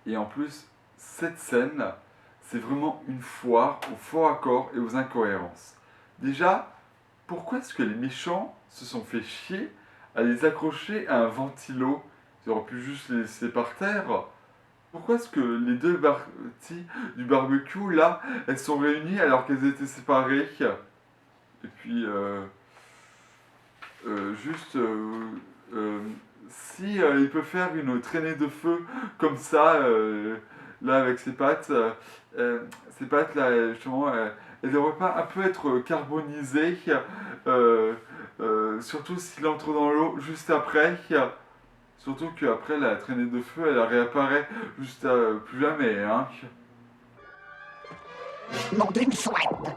Et en plus, cette scène, c'est vraiment une foire aux faux raccords et aux incohérences. Déjà, pourquoi est-ce que les méchants se sont fait chier à les accrocher à un ventilo? Ils auraient pu juste les laisser par terre. Pourquoi est-ce que les deux parties du barbecue, là, elles sont réunies alors qu'elles étaient séparées? Et puis, juste, euh, si il peut faire une traînée de feu comme ça, là, avec euh, ses pattes, là, justement, elles devraient pas un peu être carbonisées, euh, surtout s'il entre dans l'eau juste après. Surtout qu'après la traînée de feu, elle réapparaît juste plus jamais, hein. Nom d'une chouette.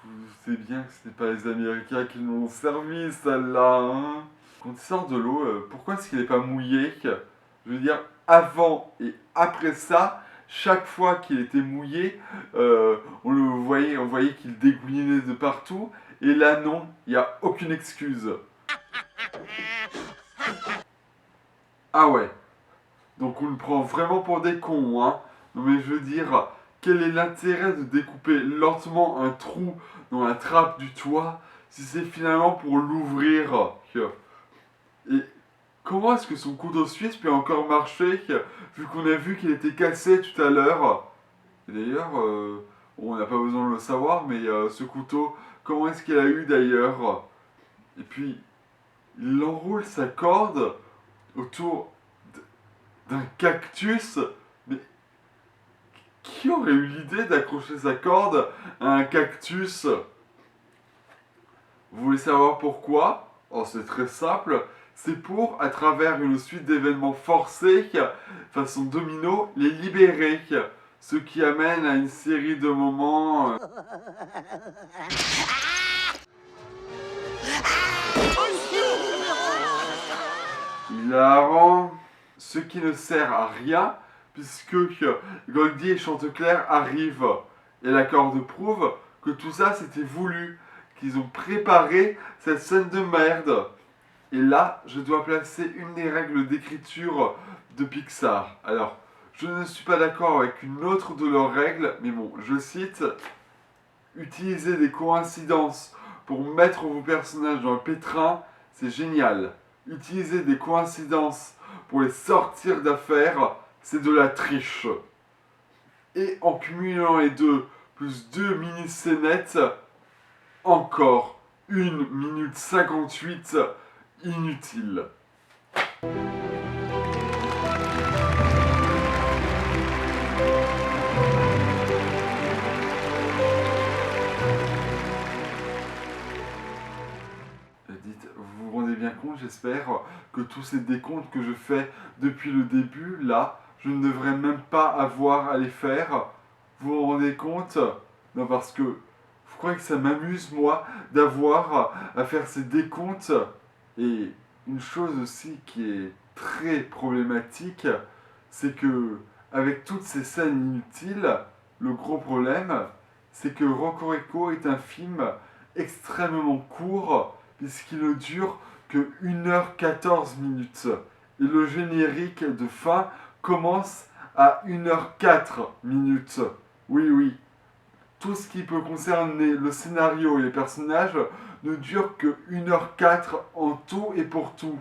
Je sais bien que ce n'est pas les Américains qui nous l'ont servi, celle-là, hein. Quand il sort de l'eau, pourquoi est-ce qu'il n'est pas mouillé? Je veux dire, avant et après ça, chaque fois qu'il était mouillé, on voyait qu'il dégoulinait de partout. Et là, non, il n'y a aucune excuse. Ah ouais, donc on le prend vraiment pour des cons, hein. Non mais je veux dire, quel est l'intérêt de découper lentement un trou dans la trappe du toit si c'est finalement pour l'ouvrir? Et comment est-ce que son couteau suisse peut encore marcher vu qu'on a vu qu'il était cassé tout à l'heure? Et d'ailleurs, on n'a pas besoin de le savoir, mais ce couteau, comment est-ce qu'il a eu d'ailleurs? Et puis, il enroule sa corde autour d'un cactus. Mais qui aurait eu l'idée d'accrocher sa corde à un cactus? Vous voulez savoir pourquoi? Oh, c'est très simple. C'est pour, à travers une suite d'événements forcés, façon domino, les libérer. Ce qui amène à une série de moments hilarants. Ce qui ne sert à rien, puisque Goldie et Chanteclair arrivent. Et la corde prouve que tout ça c'était voulu, qu'ils ont préparé cette scène de merde. Et là, je dois placer une des règles d'écriture de Pixar. Alors, je ne suis pas d'accord avec une autre de leurs règles, mais bon, je cite: utiliser des coïncidences pour mettre vos personnages dans le pétrin, c'est génial. Utiliser des coïncidences pour les sortir d'affaires, c'est de la triche. Et en cumulant les deux, plus deux mini-scénettes, encore 1 minute 58 inutile. Dites, vous vous rendez bien compte, j'espère, que tous ces décomptes que je fais depuis le début, là, je ne devrais même pas avoir à les faire. Vous vous rendez compte? Non, parce que vous croyez que ça m'amuse, moi, d'avoir à faire ces décomptes? Et une chose aussi qui est très problématique, c'est que, avec toutes ces scènes inutiles, le gros problème, c'est que Rocco est un film extrêmement court, puisqu'il ne dure que 1h14 minutes. Et le générique de fin commence à 1h04 minutes. Oui, oui. Tout ce qui peut concerner le scénario et les personnages ne dure que 1h04 en tout et pour tout.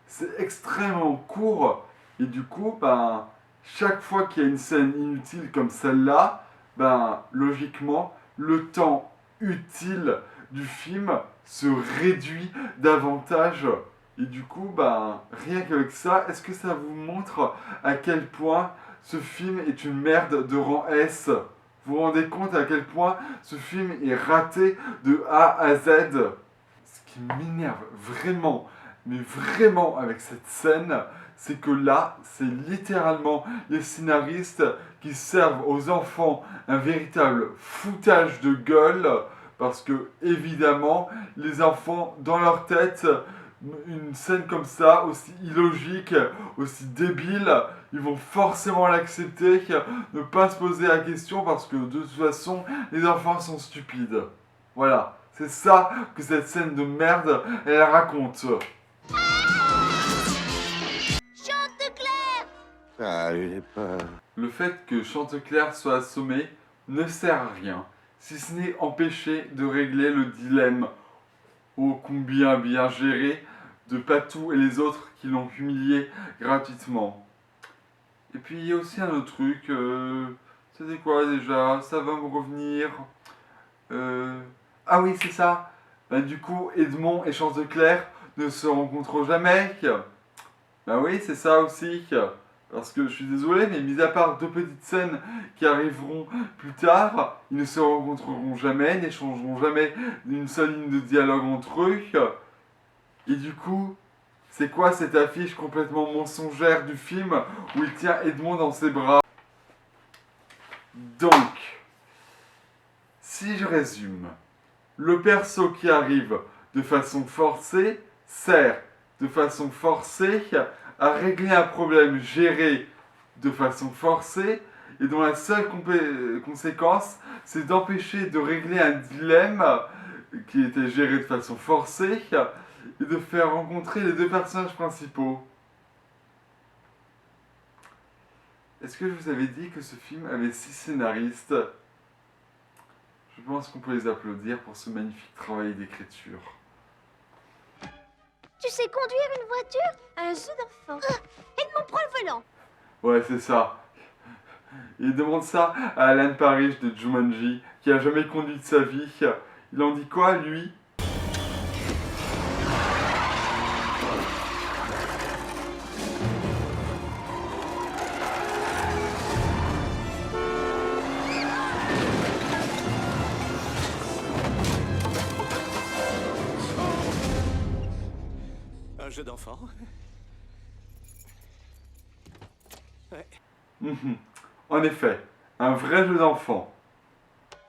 C'est extrêmement court. Et du coup, ben, chaque fois qu'il y a une scène inutile comme celle-là, ben, logiquement, le temps utile du film se réduit davantage. Et du coup, ben, rien qu'avec ça, est-ce que ça vous montre à quel point ce film est une merde de rang S? Vous vous rendez compte à quel point ce film est raté de A à Z? Ce qui m'énerve vraiment, mais vraiment avec cette scène, c'est que là, c'est littéralement les scénaristes qui servent aux enfants un véritable foutage de gueule, parce que évidemment, les enfants, dans leur tête, une scène comme ça, aussi illogique, aussi débile, ils vont forcément l'accepter, ne pas se poser la question, parce que de toute façon, les enfants sont stupides. Voilà, c'est ça que cette scène de merde, elle raconte. Ah, j'ai peur. Le fait que Chanteclair soit assommé ne sert à rien, si ce n'est empêcher de régler le dilemme ô combien bien géré de Patou et les autres qui l'ont humilié gratuitement. Et puis il y a aussi un autre truc, c'était quoi déjà? Ça va me revenir. Ah oui, c'est ça. Ben, du coup, Edmond et Chanteclair ne se rencontrent jamais. Ben oui, c'est ça aussi. Parce que je suis désolé, mais mis à part deux petites scènes qui arriveront plus tard, ils ne se rencontreront jamais, n'échangeront jamais une seule ligne de dialogue entre eux. Et du coup, c'est quoi cette affiche complètement mensongère du film où il tient Edmond dans ses bras? Donc, si je résume, le perso qui arrive de façon forcée sert de façon forcée à régler un problème géré de façon forcée et dont la seule conséquence c'est d'empêcher de régler un dilemme qui était géré de façon forcée et de faire rencontrer les deux personnages principaux. Est-ce que je vous avais dit que ce film avait 6 scénaristes? Je pense qu'on peut les applaudir pour ce magnifique travail d'écriture. Tu sais conduire une voiture? Un jeu d'enfant. Edmond, prends le volant. Ouais, c'est ça. Il demande ça à Alan Parrish de Jumanji, qui a jamais conduit de sa vie. Il en dit quoi, lui? Un jeu d'enfant? En effet, un vrai jeu d'enfant.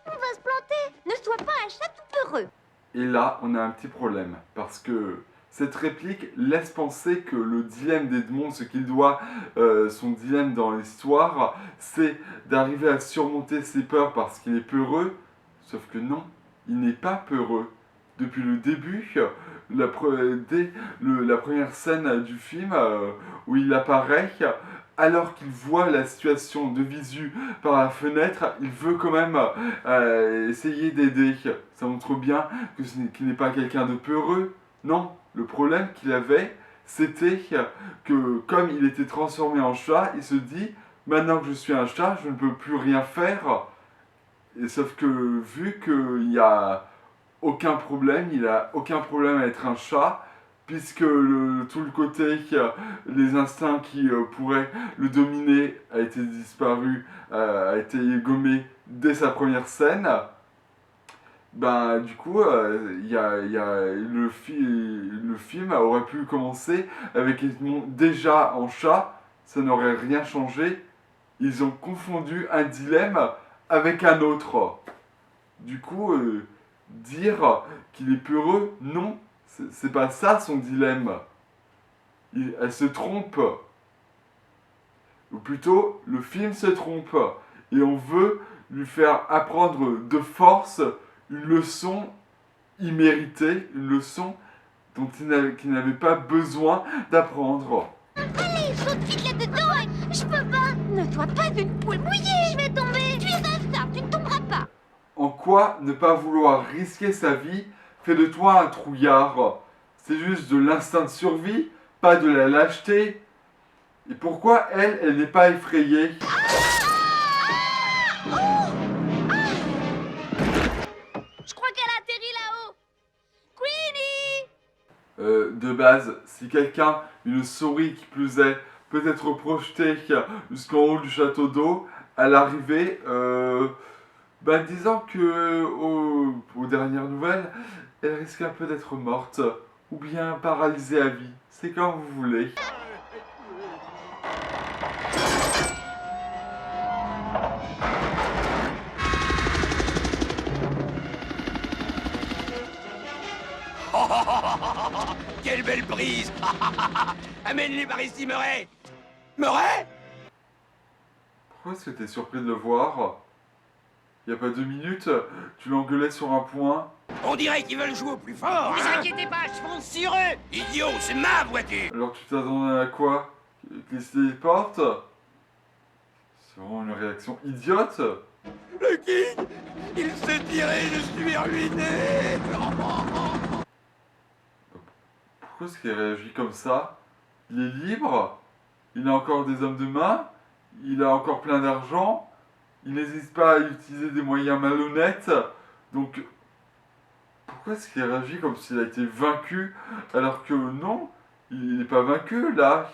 On va se planter. Ne sois pas un chat tout peureux. Et là, on a un petit problème, parce que cette réplique laisse penser que le dilemme d'Edmond, ce qu'il doit, son dilemme dans l'histoire, c'est d'arriver à surmonter ses peurs parce qu'il est peureux, sauf que non, il n'est pas peureux. Depuis le début, dès la première scène du film où il apparaît, alors qu'il voit la situation de visu par la fenêtre, il veut quand même essayer d'aider. Ça montre bien qu'il n'est pas quelqu'un de peureux. Non, le problème qu'il avait, c'était que comme il était transformé en chat, il se dit, maintenant que je suis un chat, je ne peux plus rien faire. Et sauf que vu qu'il y a aucun problème, il a aucun problème à être un chat, puisque tout le côté, les instincts qui pourraient le dominer a été disparu, a été gommé dès sa première scène. Ben, du coup, le film aurait pu commencer avec Edmond déjà en chat, ça n'aurait rien changé. Ils ont confondu un dilemme avec un autre. Du coup, dire qu'il est peureux, non, c'est pas ça son dilemme. Elle se trompe. Ou plutôt, le film se trompe. Et on veut lui faire apprendre de force une leçon imméritée, une leçon qu'il n'avait pas besoin d'apprendre. Allez, saute vite là-dedans. Je peux pas. Ne sois pas une poule mouillée. Je vais tomber. Tu es un star, tu ne tomberas pas. En quoi ne pas vouloir risquer sa vie fait de toi un trouillard? C'est juste de l'instinct de survie, pas de la lâcheté. Et pourquoi elle n'est pas effrayée? Je crois qu'elle a atterri là-haut. Queenie! De base, si quelqu'un, une souris qui plus est, peut être projetée jusqu'en haut du château d'eau, à l'arrivée, disons que aux dernières nouvelles, elle risque un peu d'être morte, ou bien paralysée à vie. C'est comme vous voulez. Quelle belle brise! Amène-les par ici, Murray! Murray! Pourquoi est-ce que t'es surpris de le voir? Il y a pas 2 minutes, tu l'engueulais sur un point. On dirait qu'ils veulent jouer au plus fort! Ne vous Hein? inquiétez pas, je fonce sur eux. Idiot, c'est ma voiture! Alors tu t'attendais à quoi? Qu'il se téléporte? C'est vraiment une réaction idiote. Le King, il s'est tiré, je suis ruiné. Pourquoi est-ce qu'il réagit comme ça? Il est libre, il a encore des hommes de main, il a encore plein d'argent, il n'hésite pas à utiliser des moyens malhonnêtes. Donc, pourquoi est-ce qu'il réagit comme s'il a été vaincu alors que non, il n'est pas vaincu là,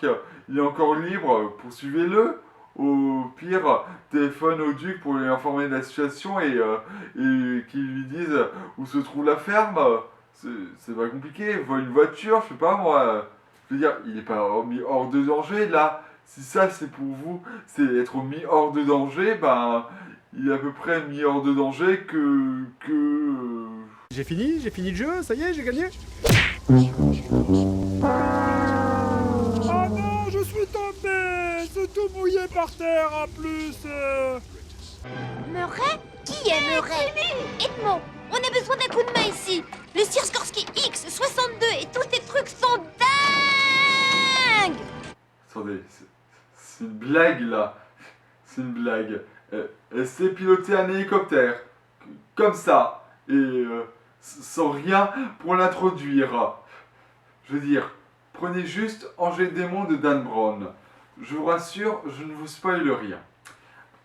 il est encore libre, poursuivez-le. Au pire, téléphone au duc pour lui informer de la situation et qu'il lui dise où se trouve la ferme. C'est pas compliqué, vole une voiture, je sais pas moi. Je veux dire, il n'est pas mis hors de danger là. Si ça c'est pour vous, c'est être mis hors de danger, ben il est à peu près mis hors de danger que. J'ai fini le jeu, ça y est, j'ai gagné. Ah non, je suis tombé, c'est tout mouillé par terre en plus. Murray? Qui est Murray? Edmond, on a besoin d'un coup de main ici. Le Sikorsky X62 et tous tes trucs sont dingues. Attendez, c'est une blague là. C'est une blague. Elle sait piloter un hélicoptère. Comme ça. Et sans rien pour l'introduire. Je veux dire, prenez juste Angers Démon de Dan Brown. Je vous rassure, je ne vous spoile rien.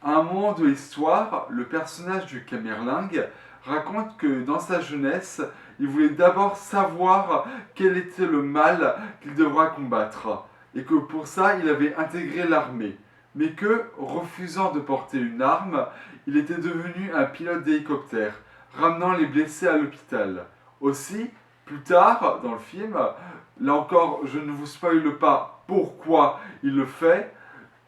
À un moment de l'histoire, le personnage du Camerlingue raconte que dans sa jeunesse, il voulait d'abord savoir quel était le mal qu'il devra combattre, et que pour ça, il avait intégré l'armée, mais que, refusant de porter une arme, il était devenu un pilote d'hélicoptère, ramenant les blessés à l'hôpital. Aussi, plus tard, dans le film, là encore, je ne vous spoile pas pourquoi il le fait,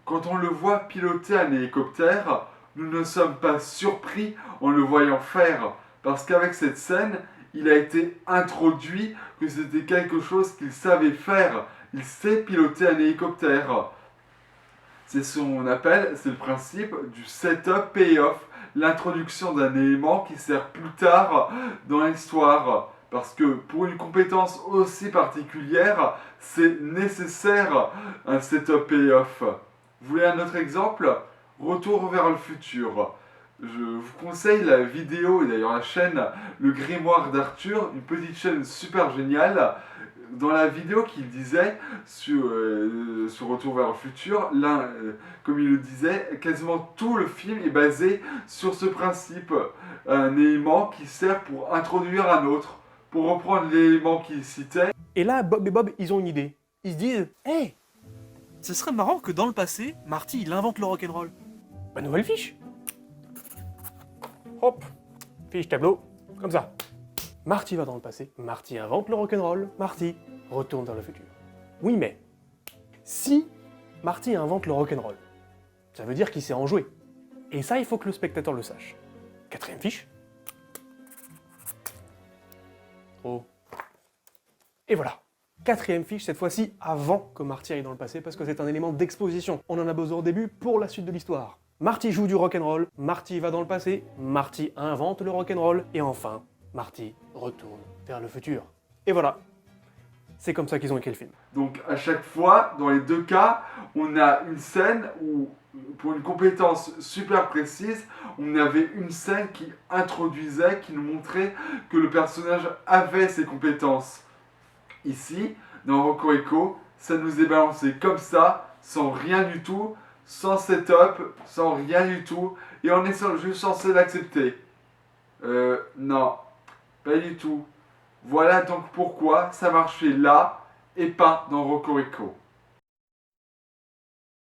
quand on le voit piloter un hélicoptère, nous ne sommes pas surpris en le voyant faire, parce qu'avec cette scène, il a été introduit que c'était quelque chose qu'il savait faire. Il sait piloter un hélicoptère. C'est ce qu'on appelle, c'est le principe du setup payoff, l'introduction d'un élément qui sert plus tard dans l'histoire. Parce que pour une compétence aussi particulière, c'est nécessaire un setup payoff. Vous voulez un autre exemple? Retour vers le futur. Je vous conseille la vidéo et d'ailleurs la chaîne Le Grimoire d'Arthur, une petite chaîne super géniale. Dans la vidéo qu'il disait sur Retour vers le futur, là, comme il le disait, quasiment tout le film est basé sur ce principe. Un élément qui sert pour introduire un autre. Pour reprendre l'élément qu'il citait. Et là, Bob et Bob, ils ont une idée. Ils se disent, hey, ce serait marrant que dans le passé, Marty, il invente le rock'n'roll. Bah, nouvelle fiche. Hop, fiche tableau, comme ça. Marty va dans le passé, Marty invente le rock'n'roll, Marty retourne vers le futur. Oui, mais si Marty invente le rock'n'roll, ça veut dire qu'il sait en jouer. Et ça, il faut que le spectateur le sache. Quatrième fiche. Oh. Et voilà. Quatrième fiche, cette fois-ci avant que Marty aille dans le passé, parce que c'est un élément d'exposition. On en a besoin au début pour la suite de l'histoire. Marty joue du rock'n'roll, Marty va dans le passé, Marty invente le rock'n'roll, et enfin, Marty retourne vers le futur. Et voilà. C'est comme ça qu'ils ont écrit le film. Donc à chaque fois, dans les deux cas, on a une scène où, pour une compétence super précise, on avait une scène qui introduisait, qui nous montrait que le personnage avait ses compétences. Ici, dans Rocco, ça nous est balancé comme ça, sans rien du tout, sans setup, sans rien du tout, et on est juste censé l'accepter. Non, pas du tout. Voilà donc pourquoi ça marchait là et pas dans Rocco.